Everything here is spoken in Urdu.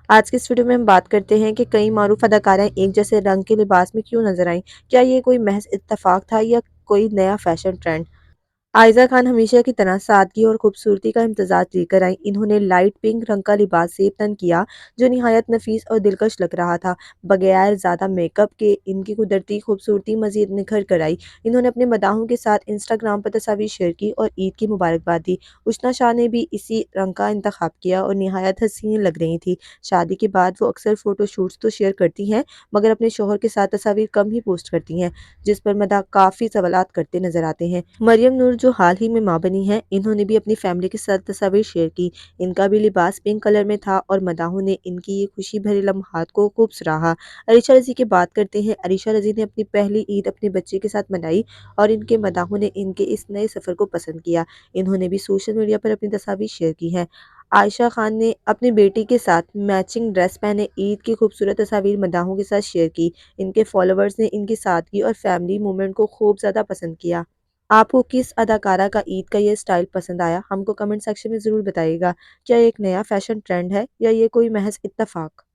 آج کی اس ویڈیو میں ہم بات کرتے ہیں کہ کئی معروف اداکارائیں ایک جیسے رنگ کے لباس میں کیوں نظر آئیں۔ کیا یہ کوئی محض اتفاق تھا یا کوئی نیا فیشن ٹرینڈ؟ عائزہ خان ہمیشہ کی طرح سادگی اور خوبصورتی کا امتزاج لے کر آئیں۔ انہوں نے لائٹ پنک رنگ کا لباس زیب تن کیا جو نہایت نفیس اور دلکش لگ رہا تھا۔ بغیر زیادہ میک اپ کے ان کی قدرتی خوبصورتی مزید نکھر کر آئی۔ انہوں نے اپنے مداحوں کے ساتھ انسٹاگرام پر تصاویر شیئر کی اور عید کی مبارکباد دی۔ اشنا شاہ نے بھی اسی رنگ کا انتخاب کیا اور نہایت حسین لگ رہی تھی۔ شادی کے بعد وہ اکثر فوٹو شوٹس تو شیئر کرتی ہیں مگر اپنے شوہر کے ساتھ تصاویر کم ہی پوسٹ کرتی ہیں، جس پر مداح کافی سوالات کرتے نظر آتے ہیں۔ مریم نور جو حال ہی میں ماں بنی ہیں، انہوں نے بھی اپنی فیملی کے ساتھ تصاویر شیئر کی۔ ان کا بھی لباس پنک کلر میں تھا اور مداحوں نے ان کی یہ خوشی بھرے لمحات کو خوب سراہا۔ عریشہ رضی کی بات کرتے ہیں۔ عریشہ رضی نے اپنی پہلی عید اپنے بچے کے ساتھ منائی اور ان کے مداحوں نے ان کے اس نئے سفر کو پسند کیا۔ انہوں نے بھی سوشل میڈیا پر اپنی تصاویر شیئر کی ہیں۔ عائشہ خان نے اپنی بیٹی کے ساتھ میچنگ ڈریس پہنے عید کی خوبصورت تصاویر مداحوں کے ساتھ شیئر کی۔ ان کے فالوورز نے ان کی سادگی اور فیملی مومنٹ کو خوب زیادہ پسند کیا۔ آپ کو کس اداکارہ کا عید کا یہ سٹائل پسند آیا؟ ہم کو کمنٹ سیکشن میں ضرور بتائیے گا۔ کیا یہ ایک نیا فیشن ٹرینڈ ہے یا یہ کوئی محض اتفاق؟